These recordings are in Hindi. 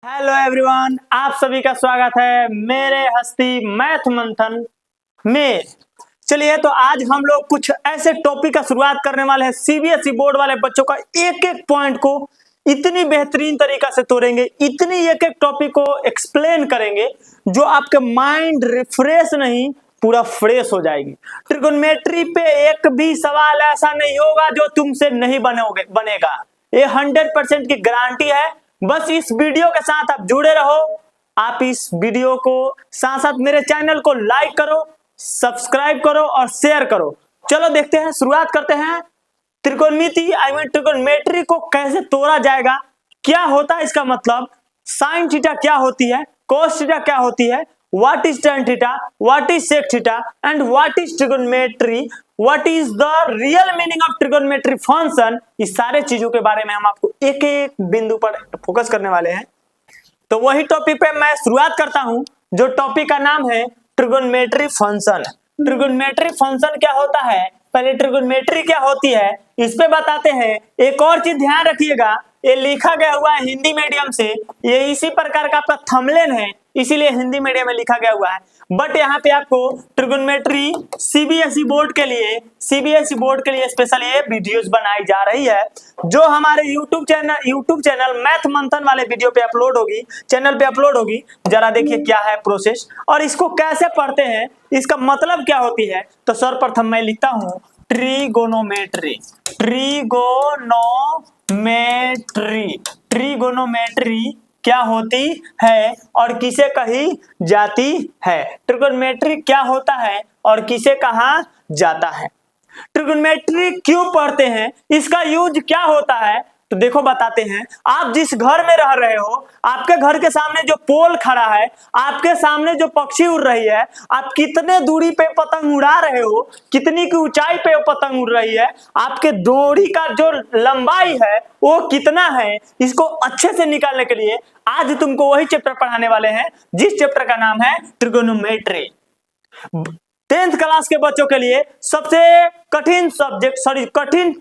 हेलो एवरीवन, आप सभी का स्वागत है मेरे हस्ती मैथ मंथन में। चलिए, तो आज हम लोग कुछ ऐसे टॉपिक का शुरुआत करने वाले हैं। सीबीएसई बोर्ड वाले बच्चों का एक एक पॉइंट को इतनी बेहतरीन तरीका से तोड़ेंगे, इतनी एक एक टॉपिक को एक्सप्लेन करेंगे जो आपके माइंड रिफ्रेश नहीं पूरा फ्रेश हो जाएगी। ट्रिगोनोमेट्री पे एक भी सवाल ऐसा नहीं होगा जो तुमसे नहीं बनेगा। ये 100% की गारंटी है। बस इस वीडियो के साथ आप जुड़े रहो। आप इस वीडियो को साथ साथ मेरे चैनल को लाइक करो, सब्सक्राइब करो और शेयर करो। चलो देखते हैं, शुरुआत करते हैं। त्रिकोणमिति ट्रिगोनोमेट्री को कैसे तोड़ा जाएगा, क्या होता है इसका मतलब, साइन थीटा क्या होती है, कोस थीटा क्या होती है, what is tan theta, what is sec theta and what is trigonometry, what is the real meaning of trigonometry function. इस सारे चीजों के बारे में हम आपको एक एक बिंदु पर फोकस करने वाले हैं। तो वही टॉपिक पे मैं शुरुआत करता हूं, जो टॉपिक का नाम है ट्रिगोनोमेट्री फंक्शन। ट्रिगोनोमेट्री फंक्शन क्या होता है, पहले ट्रिगोनोमेट्री क्या होती है इस पे बताते हैं। एक और चीज ध्यान रखिएगा, ये लिखा गया हुआ है हिंदी मीडियम से, ये इसी प्रकार का आपका थंबनेल है, इसीलिए हिंदी मीडियम में लिखा गया हुआ है। बट यहाँ पे आपको ट्रिगोनोमेट्री सीबीएसई बोर्ड के लिए स्पेशल ये वीडियोस बनाई जा रही है, जो हमारे यूट्यूब चैनल मैथ मंथन वाले वीडियो पे अपलोड होगी, चैनल पे अपलोड होगी। जरा देखिए क्या है प्रोसेस और इसको कैसे पढ़ते हैं, इसका मतलब क्या होती है। तो सर्वप्रथम मैं लिखता हूं ट्रिगोनोमेट्री। ट्रिगोनोमेट्री क्या होती है और किसे कही जाती है। ट्रिगोनोमेट्री क्या होता है और किसे कहा जाता है। ट्रिगोनोमेट्री क्यों पढ़ते हैं, इसका यूज क्या होता है, तो देखो बताते हैं। आप जिस घर में रह रहे हो, आपके घर के सामने जो पोल खड़ा है, आपके सामने जो पक्षी उड़ रही है, आप कितने दूरी पे पतंग उड़ा रहे हो, कितनी की ऊंचाई पे पतंग उड़ रही है, आपके डोरी का जो लंबाई है वो कितना है, इसको अच्छे से निकालने के लिए आज तुमको वही चैप्टर पढ़ाने वाले हैं, जिस चैप्टर का नाम है ट्रिगोनोमेट्री। 10th क्लास के बच्चों के लिए सबसे कठिन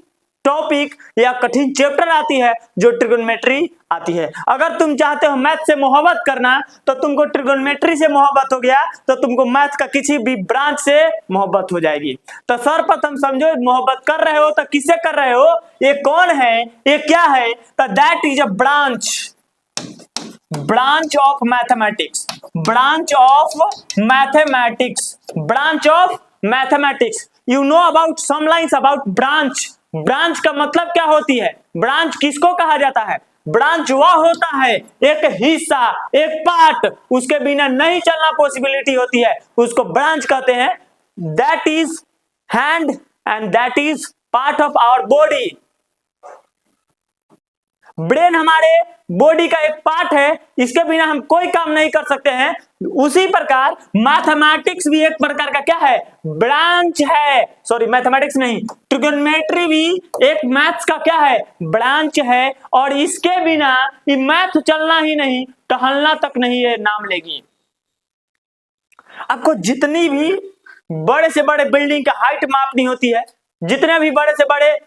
टॉपिक या कठिन चैप्टर आती है जो ट्रिगोनोमेट्री आती है। अगर तुम चाहते हो मैथ से मोहब्बत करना तो तुमको ट्रिगोनोमेट्री से मोहब्बत हो गया, तो तुमको मैथ का किसी भी ब्रांच से मोहब्बत हो जाएगी। तो सर्वप्रथम समझो, मोहब्बत कर रहे हो तो किससे कर रहे हो, ये कौन है, ये क्या है, तो that is a branch of mathematics, you know about some lines about branch का मतलब क्या होती है, ब्रांच किसको कहा जाता है। ब्रांच वह होता है एक हिस्सा, एक पार्ट, उसके बिना नहीं चलना पॉसिबिलिटी होती है, उसको ब्रांच कहते हैं। That is hand and that is part of our body. Brain हमारे बॉडी का एक पार्ट है, इसके बिना हम कोई काम नहीं कर सकते हैं। उसी प्रकार मैथमेटिक्स भी एक प्रकार का क्या है, ब्रांच है। सॉरी, मैथमेटिक्स नहीं, ट्रिगोनोमेट्री भी एक मैथ्स का क्या है, ब्रांच है। और इसके बिना ये मैथ चलना ही नहीं, टहलना तक नहीं ये नाम लेगी। आपको जितनी भी बड़े से बड़े बिल्डिंग का हाइट मापनी होती है, जितने भी बड़े से बड़े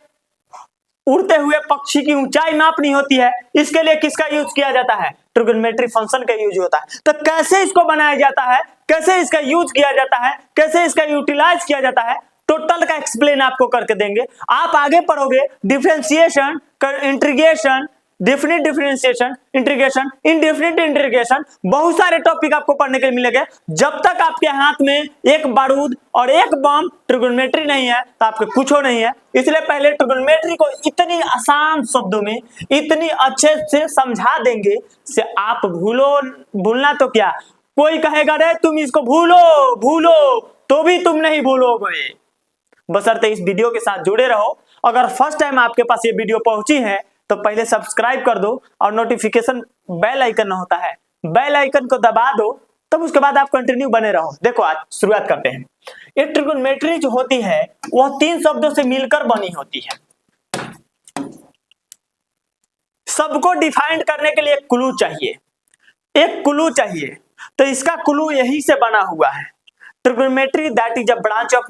उड़ते हुए पक्षी की ऊंचाई मापनी होती है, इसके लिए किसका यूज किया जाता है, ट्रिगोनोमेट्री फंक्शन का यूज होता है। तो कैसे इसको बनाया जाता है, कैसे इसका यूज किया जाता है, कैसे इसका यूटिलाइज किया जाता है, टोटल का एक्सप्लेन आपको करके देंगे। आप आगे पढ़ोगे differentiation, integration, definite differentiation, integration, indefinite integration, बहुत सारे टॉपिक आपको पढ़ने के लिए मिलेंगे। जब तक आपके हाथ में एक बारूद और एक बम ट्रिगोनोमेट्री नहीं है तो आपके कुछ हो नहीं है। इसलिए पहले ट्रिगोनोमेट्री को इतनी आसान शब्दों में इतनी अच्छे से समझा देंगे से आप भूलना तो क्या, कोई कहेगा रे तुम इसको भूलो तो भी तुम नहीं भूलोगे। बशर्ते इस वीडियो के साथ जुड़े रहो। अगर फर्स्ट टाइम आपके पास ये वीडियो पहुंची है तो पहले सब्सक्राइब कर दो और नोटिफिकेशन बेल आइकन होता है, बेल आइकन को दबा दो, तब उसके बाद आप कंटिन्यू बने रहो। देखो आज शुरुआत करते हैं। ये ट्रिगोनोमेट्री जो होती है वह 3 शब्दों से मिलकर बनी होती है। सबको डिफाइन करने के लिए एक क्लू चाहिए, तो इसका क्लू यही से बना हुआ है। Trigonometry that is a branch of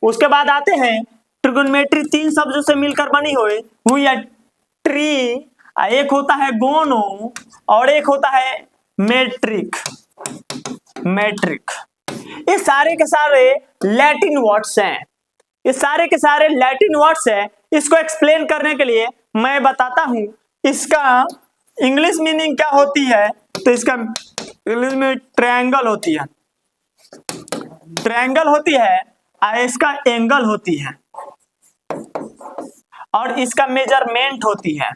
उसके बाद आते हैं ट्रिगोनोमेट्री 3 शब्दों से मिलकर बनी हुई ट्री एक होता है गोनो और एक होता है मेट्रिक। मेट्रिक ये सारे के सारे लैटिन वर्ड्स हैं, ये सारे के सारे लैटिन वर्ड्स हैं। इसको एक्सप्लेन करने के लिए मैं बताता हूं इसका इंग्लिश मीनिंग क्या होती है। तो इसका इंग्लिश में ट्रायंगल होती है, ट्रायंगल होती है और इसका एंगल होती है और इसका मेजरमेंट होती है,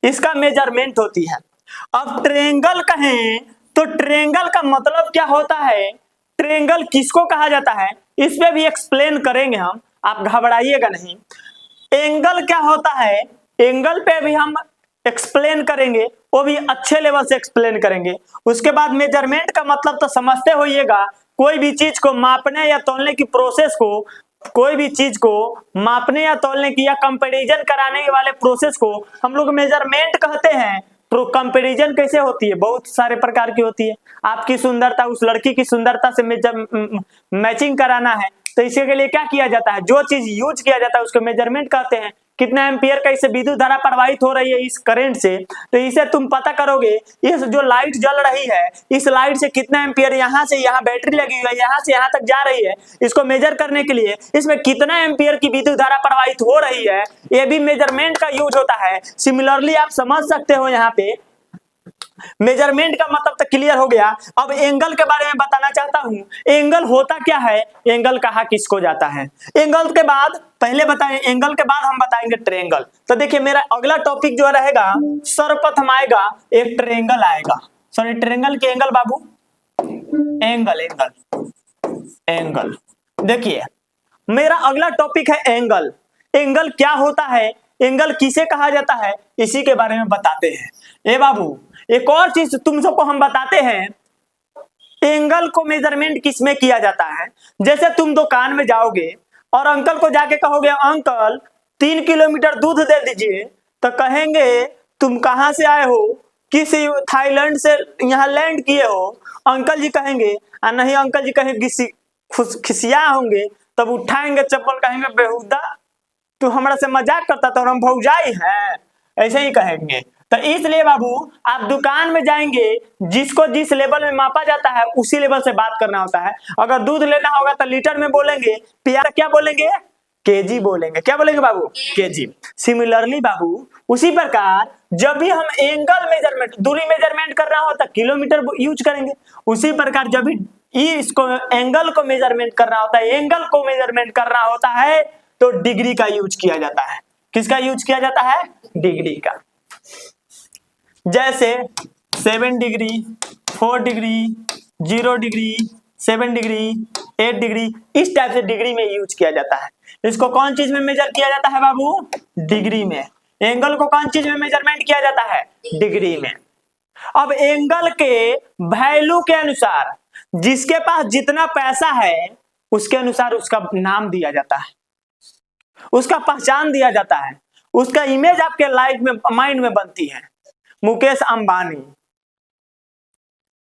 इसका मेजरमेंट होती है। अब ट्रायंगल कहें तो ट्रायंगल का मतलब क्या होता है, ट्रायंगल किसको कहा जाता है, इस पे भी एक्सप्लेन करेंगे हम, आप घबराइएगा नहीं। एंगल क्या होता है, एंगल पे भी हम एक्सप्लेन करेंगे, वो भी अच्छे लेवल से एक्सप्लेन करेंगे। उसके बाद मेजरमेंट का मतलब तो समझते होइएगा, कोई भी चीज को मापने या तौलने की प्रोसेस को, कोई भी चीज को मापने या तौलने की या कंपैरिजन कराने वाले प्रोसेस को हम लोग मेजरमेंट कहते हैं। कंपैरिजन कैसे होती है, बहुत सारे प्रकार की होती है। आपकी सुंदरता उस लड़की की सुंदरता से मैचिंग कराना है, तो इसके लिए क्या किया जाता है, जो चीज यूज किया जाता है उसको मेजरमेंट कहते हैं। कितना एम्पियर का इसे विद्युत धारा प्रवाहित हो रही है इस करंट से, तो इसे तुम पता करोगे, इस जो लाइट जल रही है इस लाइट से कितना एम्पियर यहाँ से यहाँ बैटरी लगी हुई है यहाँ से यहाँ तक जा रही है, इसको मेजर करने के लिए इसमें कितना एम्पियर की विद्युत धारा प्रवाहित हो रही है, ये भी मेजरमेंट का यूज होता है। सिमिलरली आप समझ सकते हो यहाँ पे मेजरमेंट का मतलब तो क्लियर हो गया। अब एंगल के बारे में बताना चाहता हूं, एंगल होता क्या है, एंगल कहा किसको जाता है। एंगल के बाद पहले बताएं, एंगल के बाद हम बताएंगे ट्रायंगल। तो देखिए मेरा अगला टॉपिक जो रहेगा सर्वप्रथम आएगा एक ट्रायंगल आएगा, सॉरी ट्रायंगल के एंगल बाबू, एंगल एंगल एंगल। देखिए मेरा अगला टॉपिक है एंगल। एंगल क्या होता है, एंगल किसे कहा जाता है, इसी के बारे में बताते हैं। ए बाबू एक और चीज तुम सबको हम बताते हैं, एंगल को मेजरमेंट किसमें किया जाता है। जैसे तुम दुकान में जाओगे और अंकल को जाके कहोगे अंकल 3 किलोमीटर दूध दे दीजिए, तो कहेंगे तुम कहां से आए हो, किसी थाईलैंड से यहाँ लैंड किए हो। अंकल जी कहेंगे नहीं, अंकल जी कहेंगे खिसिया होंगे, तब उठाएंगे चप्पल, कहेंगे बेहुदा तू हमारा से मजाक करता तो हम भौजाई हैं, ऐसे ही कहेंगे। तो इसलिए बाबू आप दुकान में जाएंगे, जिसको जिस लेवल में मापा जाता है उसी लेवल से बात करना होता है। अगर दूध लेना होगा तो लीटर में बोलेंगे, प्यार क्या बोलेंगे, केजी बोलेंगे। क्या बोलेंगे बाबू, केजी। सिमिलरली बाबू उसी प्रकार जब भी हम एंगल मेजरमेंट, दूरी मेजरमेंट करना होता किलोमीटर यूज करेंगे, उसी प्रकार जब भी इसको एंगल को मेजरमेंट करना होता है, एंगल को मेजरमेंट करना होता है तो डिग्री का यूज किया जाता है। किसका यूज किया जाता है, डिग्री का। जैसे 7 degree, 4 degree, 0 degree, 7 degree, 8 degree, इस टाइप से डिग्री में यूज किया जाता है। इसको कौन चीज में मेजर किया जाता है बाबू, डिग्री में। एंगल को कौन चीज में मेजरमेंट किया जाता है, डिग्री में। अब एंगल के वैल्यू के अनुसार जिसके पास जितना पैसा है उसके अनुसार उसका नाम दिया जाता है, उसका पहचान दिया जाता है, उसका इमेज आपके लाइफ में माइंड में बनती है। मुकेश अंबानी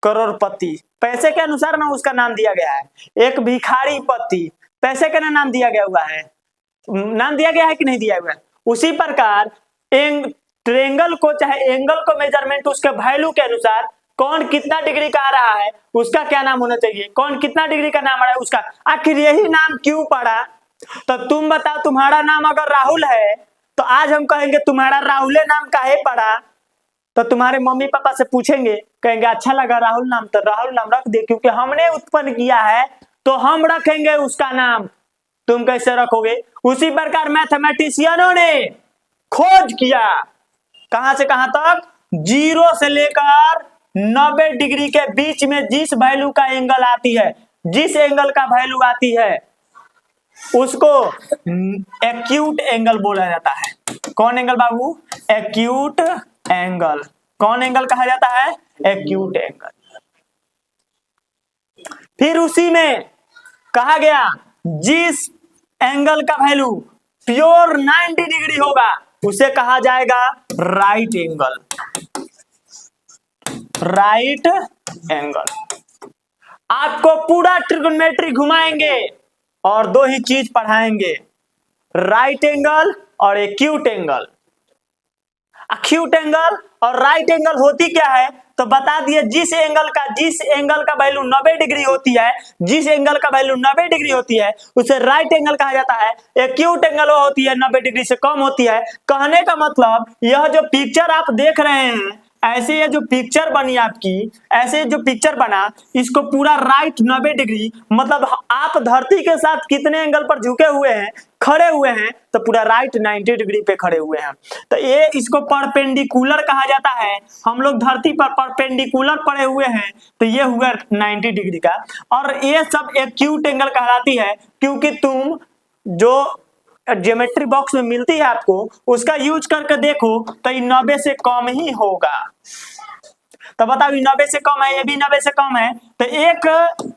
करोड़पति, पैसे के अनुसार ना उसका नाम दिया गया है। एक भिखारी पति, पैसे के ना नाम दिया गया हुआ है, नाम दिया गया है कि नहीं दिया हुआ है। उसी प्रकार ट्रायंगल को, चाहे एंगल को मेजरमेंट उसके वैल्यू के अनुसार कौन कितना डिग्री का आ रहा है उसका क्या नाम होना चाहिए, कौन कितना डिग्री का नाम आ रहा है उसका। आखिर यही नाम क्यों पड़ा, तो तुम बताओ। तुम्हारा नाम अगर राहुल है तो आज हम कहेंगे तुम्हारा राहुल नाम काहे पड़ा, तो तुम्हारे मम्मी पापा से पूछेंगे, कहेंगे अच्छा लगा राहुल नाम, तो राहुल नाम रख दे, क्योंकि हमने उत्पन्न किया है तो हम रखेंगे उसका नाम। तुम कैसे रखोगे। उसी प्रकार मैथमेटिशियनों ने खोज किया, कहां से कहां तक, 0 से लेकर 90 डिग्री के बीच में जिस वैल्यू का एंगल आती है, जिस एंगल का वैल्यू आती है उसको एक्यूट एंगल बोला जाता है। कौन एंगल बाबू, एक्यूट एंगल। कौन एंगल कहा जाता है, एक्यूट एंगल। फिर उसी में कहा गया जिस एंगल का वैल्यू प्योर 90 डिग्री होगा उसे कहा जाएगा राइट एंगल। Right angle. आपको पूरा ट्रिग्नोमेट्री घुमाएंगे और 2 ही चीज पढ़ाएंगे, राइट एंगल और एक्यूट एंगल। एक्यूट एंगल और राइट एंगल होती क्या है, तो बता दिए जिस एंगल का वैल्यू 90 डिग्री होती है, जिस एंगल का वैल्यू 90 डिग्री होती है उसे राइट एंगल कहा जाता है। एक्यूट एंगल वो होती है 90 डिग्री से कम होती है। कहने का मतलब यह जो पिक्चर आप देख रहे हैं, ऐसे ये जो पिक्चर बनी आपकी, ऐसे जो पिक्चर बना, इसको पूरा राइट 90 डिग्री, मतलब आप धरती के साथ कितने एंगल पर झुके हुए हैं, खड़े हुए हैं, तो पूरा राइट 90 डिग्री पे खड़े हुए हैं। तो ये इसको परपेंडिकुलर कहा जाता है। हम लोग धरती पर परपेंडिकुलर पड़े हुए हैं, तो ये हुआ 90 डिग्री का। और ये सब एक्यूट एंगल कहलाती है, क्योंकि तुम जो ज्योमेट्री बॉक्स में मिलती है आपको, उसका यूज करके देखो तो ये 90 से कम ही होगा। तो बताओ, 90 से कम है, ये भी 90 से कम है। तो एक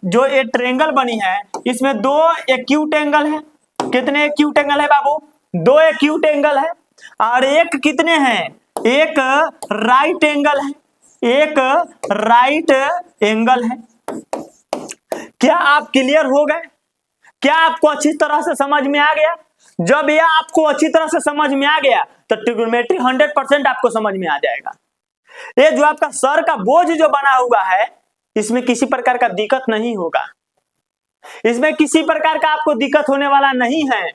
जो ये ट्रायंगल बनी है, इसमें दो एक्यूट एंगल है। कितने एक्यूट एंगल है बाबू? दो एक्यूट एंगल है। और एक कितने हैं? एक राइट एंगल है, एक राइट एंगल है। क्या आप क्लियर हो गए? क्या आपको अच्छी तरह से समझ में आ गया? जब यह आपको अच्छी तरह से समझ में आ गया तो ट्रिग्नोमेट्री 100% आपको समझ में आ जाएगा। ये जो आपका सर का बोझ जो बना हुआ है, इसमें किसी प्रकार का दिक्कत नहीं होगा, इसमें किसी प्रकार का आपको दिक्कत होने वाला नहीं है।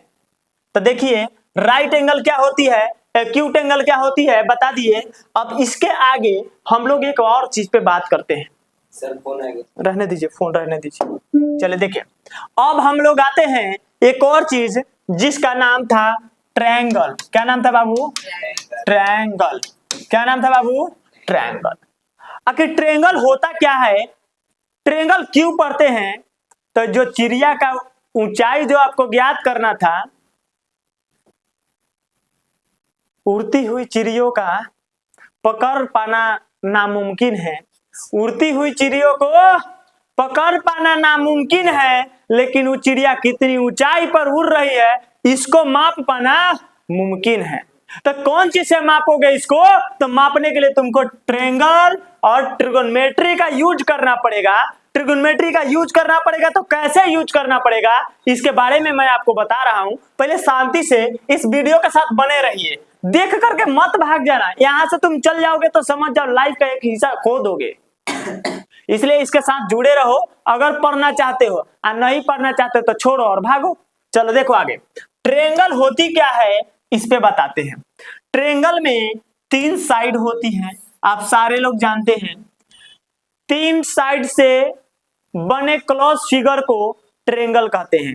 तो देखिए, राइट एंगल क्या होती है, एक्यूट एंगल क्या होती है, बता दिए। अब इसके आगे हम लोग एक और चीज पे बात करते हैं। सर फोन आएगा, रहने दीजिए, फोन रहने दीजिए। चले देखिए, अब हम लोग आते हैं एक और चीज जिसका नाम था ट्रायंगल। क्या नाम था बाबू? ट्रायंगल। क्या नाम था बाबू? ट्रायंगल। आखिर ट्रायंगल होता क्या है, ट्रायंगल क्यों पढ़ते हैं? तो जो चिड़िया का ऊंचाई जो आपको ज्ञात करना था, उड़ती हुई चिड़ियों का पकड़ पाना नामुमकिन है। उड़ती हुई चिड़ियों को पकड़ पाना नामुमकिन है, लेकिन वो चिड़िया कितनी ऊंचाई पर उड़ रही है इसको माप पाना मुमकिन है। तो कौन चीज से मापोगे इसको? तो मापने के लिए तुमको ट्रायंगल और ट्रिगोनोमेट्री का यूज करना पड़ेगा। ट्रिगोनोमेट्री का यूज करना पड़ेगा, तो कैसे यूज करना पड़ेगा इसके बारे में मैं आपको बता रहा हूं। पहले शांति से इस वीडियो के साथ बने रहिए, देख करके मत भाग जाना। यहां से तुम चल जाओगे तो समझ जाओ लाइफ का एक हिस्सा खो दोगे। इसलिए इसके साथ जुड़े रहो, अगर पढ़ना चाहते हो, और नहीं पढ़ना चाहते तो छोड़ो और भागो। चलो देखो आगे, ट्रायंगल होती क्या है इस पे बताते हैं। ट्रायंगल में 3 साइड होती हैं, आप सारे लोग जानते हैं। 3 साइड से बने क्लोज फिगर को ट्रायंगल कहते हैं।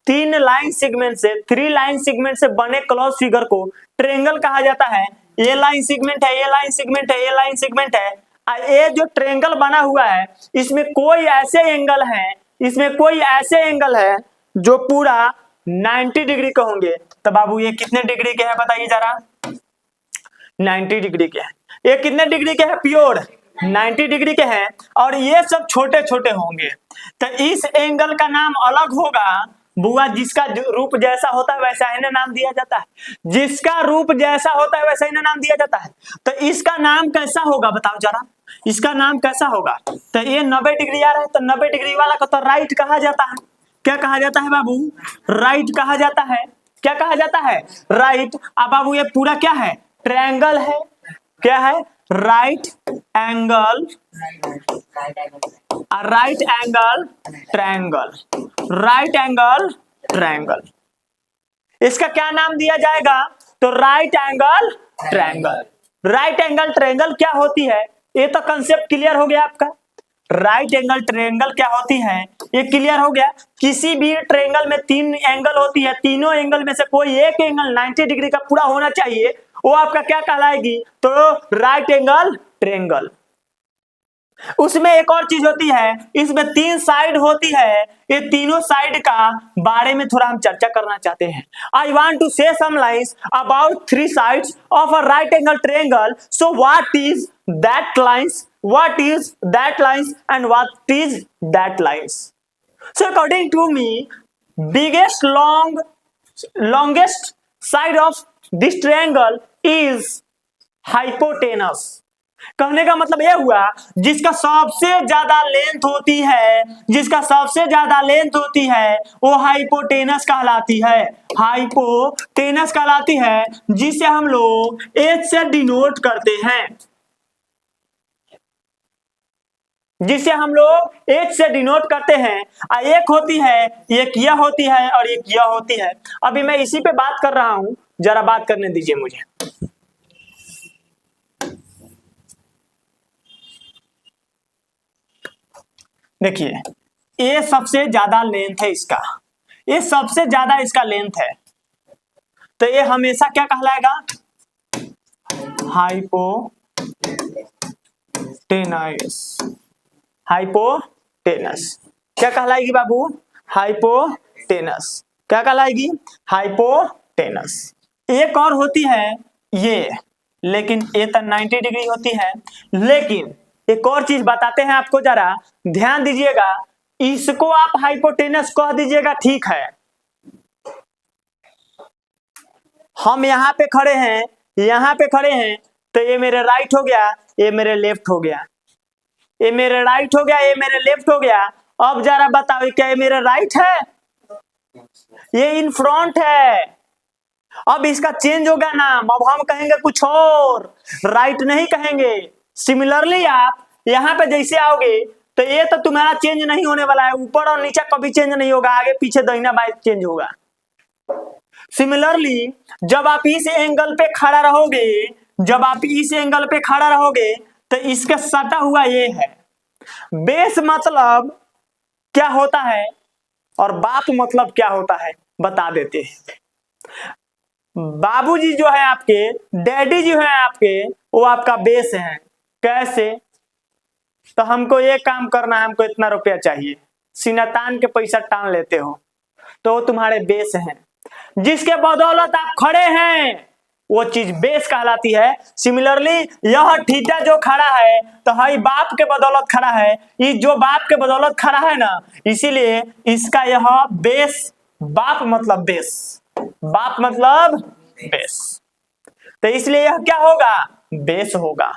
3 लाइन सेगमेंट से, 3 लाइन सेगमेंट से बने क्लोज फिगर को ट्रायंगल कहा जाता है। ये लाइन सेगमेंट है, ये लाइन सेगमेंट है, ये लाइन सेगमेंट है। ये जो ट्रायंगल बना हुआ है, इसमें कोई ऐसे एंगल है, इसमें कोई ऐसे एंगल है जो पूरा 90 डिग्री के होंगे। तो बाबू ये कितने डिग्री के हैं बताइए जरा? 90 डिग्री के हैं। ये कितने डिग्री के हैं? प्योर 90 डिग्री के हैं। और ये सब छोटे छोटे होंगे। तो इस एंगल का नाम अलग होगा बुआ, जिसका रूप जैसा होता है वैसा इन्हें नाम दिया जाता है। जिसका रूप जैसा होता है वैसा इन्हें नाम दिया जाता है। तो इसका नाम कैसा होगा बताओ जरा? इसका नाम कैसा होगा? तो ये 90 डिग्री आ रहा है, तो 90 डिग्री वाला को तो राइट कहा जाता है। क्या कहा जाता है बाबू? राइट कहा जाता है। क्या कहा जाता है? राइट। अब बाबू ये पूरा क्या है? ट्रायंगल है। क्या है? Right angle, right angle triangle, right angle triangle. इसका क्या नाम दिया जाएगा? तो right angle triangle. Right angle triangle क्या होती है, ये तो कंसेप्ट क्लियर हो गया आपका। राइट एंगल ट्रायंगल क्या होती है ये क्लियर हो गया। किसी भी ट्रायंगल में 3 एंगल होती है, तीनों एंगल में से कोई एक एंगल 90 डिग्री का पूरा होना चाहिए, वो आपका क्या कहलाएगी? तो राइट एंगल ट्रायंगल। उसमें एक और चीज होती है, इसमें 3 साइड होती है। ये तीनों साइड का बारे में थोड़ा हम चर्चा करना चाहते हैं। आई want to say some lines about 3 sides of a right angle triangle. So what is that lines, what is that lines and what is that lines? So according to me, longest side of this triangle is hypotenuse. कहने का मतलब यह हुआ जिसका सबसे ज्यादा लेंथ होती है, जिसका सबसे ज्यादा लेंथ होती है वो हाइपोटेनस कहलाती है, हाइपोटेनस कहलाती है, जिसे हम लोग H से डिनोट करते हैं, जिसे हम लोग H से डिनोट करते हैं। एक होती है, एक यह होती है और एक यह होती है। अभी मैं इसी पे बात कर रहा हूं, जरा बात करने दीजिए मुझे। देखिए ये सबसे ज्यादा लेंथ है इसका, ये सबसे ज्यादा इसका लेंथ है, तो ये हमेशा क्या कहलाएगा, हाइपोटेनस, हाइपोटेनस क्या कहलाएगी बाबू, हाइपोटेनस, क्या कहलाएगी, हाइपोटेनस। एक और होती है ये, लेकिन ये तो 90 डिग्री होती है, लेकिन एक और चीज बताते हैं आपको, जरा ध्यान दीजिएगा, इसको आप हाइपोटेनस कह दीजिएगा, ठीक है। हम यहाँ पे खड़े हैं, यहाँ पे खड़े हैं, तो ये मेरे राइट हो गया, ये मेरे लेफ्ट हो गया, ये मेरे राइट हो गया, ये मेरे लेफ्ट हो गया। अब जरा बताओ क्या ये मेरा राइट है, ये इन फ्रंट है। अब इसका चेंज होगा नाम, अब हम कहेंगे कुछ और, राइट नहीं कहेंगे। सिमिलरली आप यहाँ पे जैसे आओगे तो ये तो तुम्हारा चेंज नहीं होने वाला है, ऊपर और नीचे कभी चेंज नहीं होगा, आगे पीछे दाहिना बाएं चेंज होगा। सिमिलरली जब आप इस एंगल पे खड़ा रहोगे, जब आप इस एंगल पे खड़ा रहोगे तो इसका सटा हुआ ये है। बेस मतलब क्या होता है और बाप मतलब क्या होता है बता देते हैं। बाबूजी जो है आपके, डैडी जो है आपके, वो आपका बेस है। कैसे, तो हमको ये काम करना है, हमको इतना रुपया चाहिए, सीना तान के पैसा टान लेते हो, तो वो तुम्हारे बेस हैं, जिसके बदौलत आप खड़े हैं, वो चीज बेस कहलाती है। सिमिलरली यह थीटा जो खड़ा है तो हई बाप के बदौलत खड़ा है, ये जो बाप के बदौलत खड़ा है ना, इसीलिए इसका यह बेस, बाप मतलब बेस, बाप मतलब बेस, तो इसलिए यह क्या होगा, बेस होगा।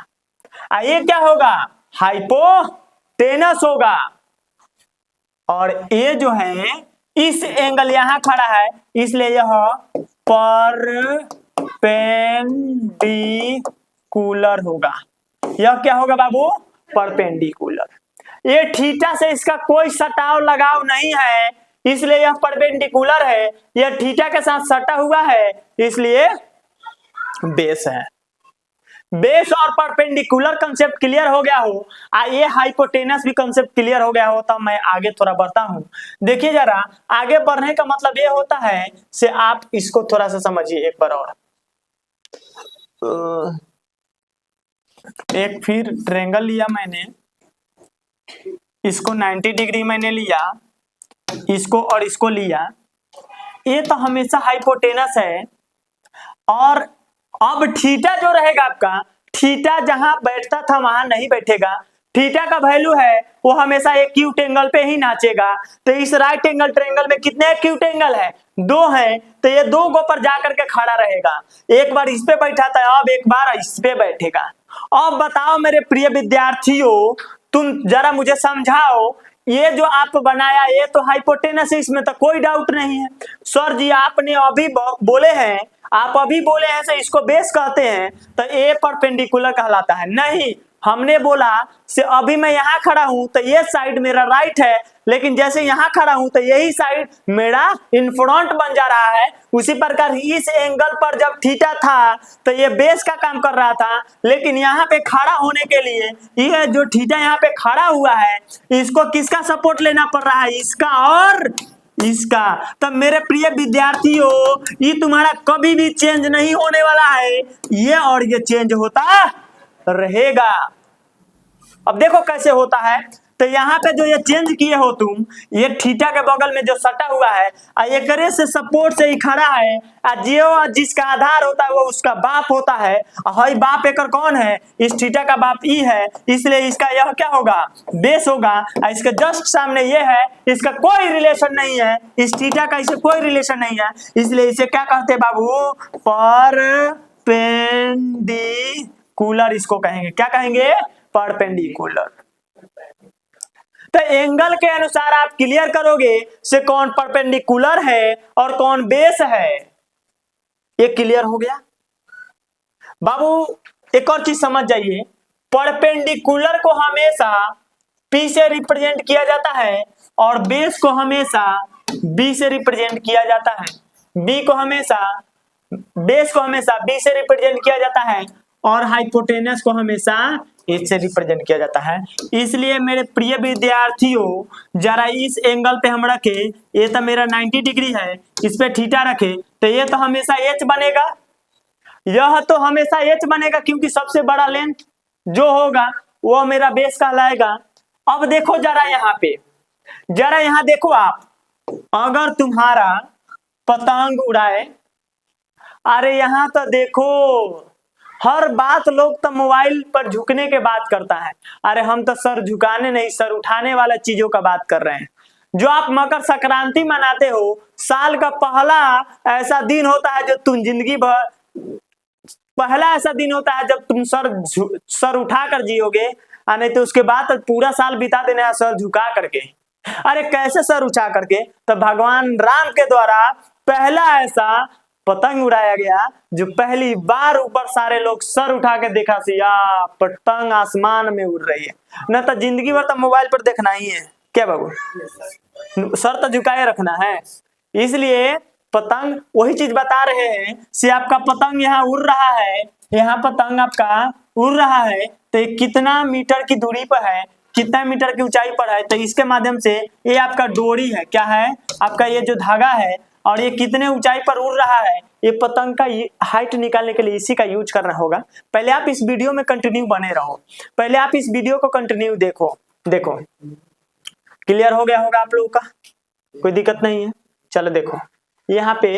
ये क्या होगा, हाइपोटेनस होगा। और ये जो है इस एंगल यहां खड़ा है, इसलिए यह परपेंडिकुलर होगा। यह क्या होगा बाबू, परपेंडिकुलर। ये थीटा से इसका कोई सटाव लगाव नहीं है, इसलिए यह परपेंडिकुलर है। यह थीटा के साथ सटा हुआ है, इसलिए बेस है। बेस और परपेंडिकुलर कंसेप्ट क्लियर हो गया हो, ये हाइपोटेनस भी कंसेप्ट क्लियर हो गया हो, तब मैं आगे थोड़ा बढ़ता हूं। देखिए जरा, आगे बढ़ने का मतलब ये होता है से आप इसको थोड़ा सा समझिए एक बार और। एक फिर ट्रायंगल लिया मैंने, इसको 90 डिग्री मैंने लिया, इसको और इसको लिया, ये तो हमेशा हाइपोटेनस है। और अब थीटा जो रहेगा आपका, थीटा जहां बैठता था वहां नहीं बैठेगा, थीटा का वैल्यू है वो हमेशा एक्यूट एंगल पे ही नाचेगा। तो इस राइट एंगल ट्रायंगल में कितने एक्यूट एंगल है, 2 है, तो ये 2 गो पर जाकर के खड़ा रहेगा। एक बार इस पे बैठा था, अब एक बार इस पे बैठेगा। अब बताओ मेरे प्रिय विद्यार्थियों, तुम जरा मुझे समझाओ, ये जो आप बनाया ये तो हाइपोटेनस है, इसमें तो कोई डाउट नहीं है। सर जी आपने अभी बोले हैं, आप अभी बोले हैं से इसको बेस कहते हैं, तो ए परपेंडिकुलर कहलाता है। नहीं, हमने बोला से अभी मैं यहाँ खड़ा हूं तो ये साइड मेरा राइट है, लेकिन जैसे यहाँ खड़ा हूं तो यही साइड मेरा इन फ्रंट बन जा रहा है। उसी प्रकार इस एंगल पर जब थीटा था तो ये बेस का काम कर रहा था, लेकिन यहाँ पे खड़ा होने के लिए ये जो थीटा यहाँ पे खड़ा हुआ है, इसको किसका सपोर्ट लेना पड़ रहा है, इसका और इसका। तब मेरे प्रिय विद्यार्थियों, ये तुम्हारा कभी भी चेंज नहीं होने वाला है, ये और ये चेंज होता रहेगा। अब देखो कैसे होता है, तो यहाँ पे जो ये चेंज किए हो तुम, ये थीटा के बगल में जो सटा हुआ है, एकरे से सपोर्ट से ही खड़ा है, जो जिसका आधार होता है वो उसका बाप होता है। हई बाप एकर कौन है, इस थीटा का बाप ई है, इसलिए इसका यह क्या होगा, बेस होगा। इसके जस्ट सामने ये है, इसका कोई रिलेशन नहीं है, इस थीटा का इसे कोई रिलेशन नहीं है, इसलिए इसे क्या कहते हैं बाबू, परपेंडिकुलर परपेंडिकुलर इसको कहेंगे। क्या कहेंगे? परपेंडिकुलर। तो एंगल के अनुसार आप क्लियर करोगे से कौन परपेंडिकुलर है और कौन बेस है, ये क्लियर हो गया। बाबू एक और चीज समझ जाइए, परपेंडिकुलर को हमेशा P से रिप्रेजेंट किया जाता है और बेस को हमेशा B से रिप्रेजेंट किया जाता है। बेस को हमेशा B से रिप्रेजेंट किया जाता है और हाइपोटेनस को हमेशा H से रिप्रेजेंट किया जाता है। इसलिए मेरे प्रिय विद्यार्थियों, जरा इस एंगल पे हम रखे, ये तो मेरा 90 डिग्री है, इस पे थीटा रखे तो ये तो हमेशा H बनेगा, यह तो हमेशा H बनेगा क्योंकि सबसे बड़ा लेंथ जो होगा वो मेरा बेस कहलाएगा। अब देखो जरा यहाँ पे, जरा यहाँ देखो आप, अगर तुम्हारा पतंग उड़ाए, अरे यहाँ तो देखो हर बात लोग तो मोबाइल पर झुकने के बात करता है, अरे हम तो सर झुकाने नहीं सर उठाने वाला चीजों का बात कर रहे हैं। जो आप मकर संक्रांति मनाते हो, साल का पहला ऐसा दिन होता है जो तुम जिंदगी भर, पहला ऐसा दिन होता है जब तुम सर उठा कर जियोगे, नहीं तो उसके बाद पूरा साल बिता देना है सर झुका करके। अरे कैसे सर उठा करके? तो भगवान राम के द्वारा पहला ऐसा पतंग उड़ाया गया जो पहली बार ऊपर सारे लोग सर उठा के देखा सी, या पतंग आसमान में उड़ रही है। न तो जिंदगी भर तो मोबाइल पर देखना ही है क्या बाबू, सर तो झुकाए रखना है। इसलिए पतंग वही चीज बता रहे हैं, से आपका पतंग यहाँ उड़ रहा है, यहाँ पतंग आपका उड़ रहा है तो कितना मीटर की दूरी पर है, कितना मीटर की ऊंचाई पर है, तो इसके माध्यम से ये आपका डोरी है, क्या है आपका ये जो धागा है, और ये कितने ऊंचाई पर उड़ रहा है, ये पतंग का हाइट निकालने के लिए इसी का यूज करना होगा। पहले आप इस वीडियो में कंटिन्यू बने रहो, पहले आप इस वीडियो को कंटिन्यू देखो। क्लियर हो गया होगा आप लोगों का, कोई दिक्कत नहीं है। चलो देखो यहाँ पे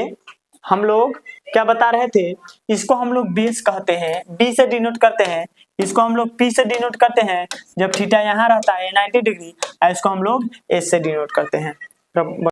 हम लोग क्या बता रहे थे, इसको हम लोग बेस कहते हैं, B से डिनोट करते हैं, इसको हम लोग P से डिनोट करते हैं जब थीटा यहाँ रहता है 90 डिग्री, इसको हम लोग S से डिनोट करते हैं।